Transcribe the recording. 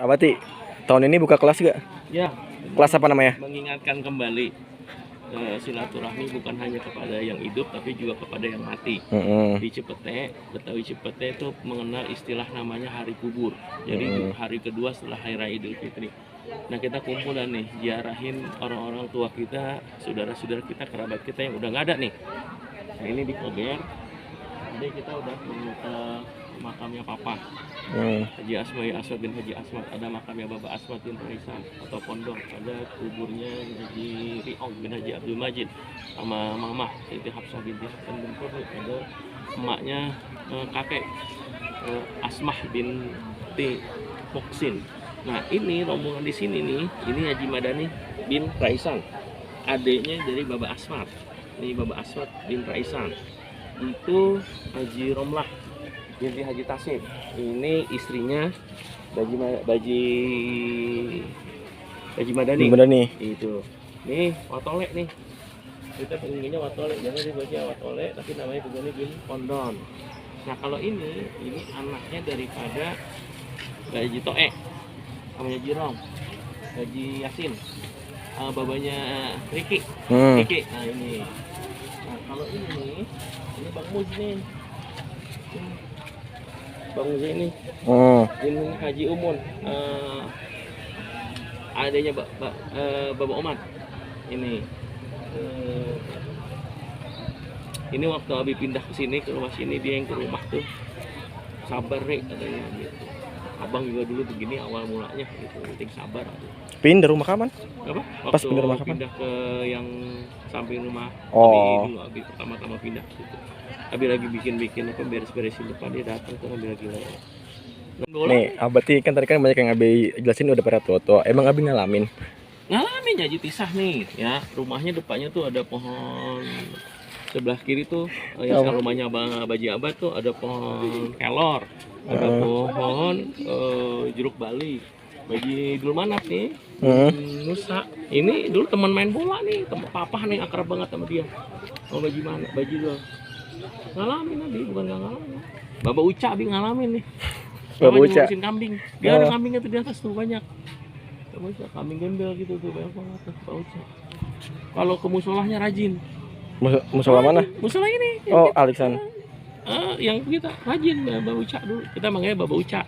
Abati, tahun ini buka kelas gak? Ya, Kelas apa namanya? mengingatkan kembali silaturahmi bukan hanya kepada yang hidup tapi juga kepada yang mati. Di Cipete, Betawi Cipete itu mengenal istilah namanya hari kubur. Jadi hari kedua setelah Hari Raya Idul Fitri. Nah, kita kumpulan nih, ziarahin orang-orang tua kita, saudara-saudara kita, kerabat kita yang udah nggak ada nih. Nah, ini di Kober. Jadi kita udah ke makamnya Papa. Haji Asma'i Aswad bin Haji Asmat, ada makamnya Bapak Asmat bin Raisan atau Pondok, ada kuburnya Haji Riong bin Haji Abdul Majid sama Mamah Siti Hafsah binti Hasan bin Furud, ada emaknya kakek Asmah binti Moksin. Nah, ini rombongan di sini nih, ini Haji Madani bin Raisan, adiknya dari Bapak Asmat. Ini Bapak Asmat bin Raisan. Itu Haji Romlah binti Haji Tasib. Ini istrinya Baji Madani. Itu. Nih Watole nih. Kita pengennya Watole, jangan dibaca Watole tapi namanya begini bin Pondon. Nah, kalau ini anaknya daripada Haji Toe sama Haji Rom, Haji Yasin, babanya Riki. Riki. Nah, ini. Nah, kalau ini Bang Mus nih. Bang Mus ini. Ini Haji Umun. Adanya Bapak Oman. Ini waktu Abi pindah ke sini, ke rumah sini, dia yang ke rumah tuh. Sabar, Rek, katanya gitu. Abang juga dulu begini awal mulanya gitu, penting sabar. Pindah rumah kapan? Apa? Pas pindah rumah kapan? Pindah ke yang samping rumah. Abi dulu, Abi pertama-tama pindah gitu. Abi lagi bikin apa, beres-beresin depan, dia datang tuh Abi lagi lewat. Nih, Abati kan tadi kan banyak yang Abi jelasin udah pada tua-tua. Emang Abi ngalamin Haji pisah nih ya, rumahnya depannya tuh ada pohon, sebelah kiri tuh yang rumahnya Bang Baji Abad tuh ada pohon kelor, ada pohon jeruk bali. Baji dulu mana nih? Nusa. Ini dulu teman main bola nih, teman papa nih, akrab banget sama dia. Oh, Baji mana? Baji dulu. Ngalamin Abi, bukan nggak ngalamin. Bapak Uca Abi ngalamin nih. Bapak Uca ngurusin kambing. Dia ada kambingnya tuh di atas tuh banyak. Bapak Uca kambing gembel gitu tuh banyak banget tuh Bapak Uca. Kalau ke musolahnya rajin. Musola mana? Musola ini. Oh, Alexan. Yang kita rajin Bapak Uca dulu. Kita manggilnya Bapak Uca.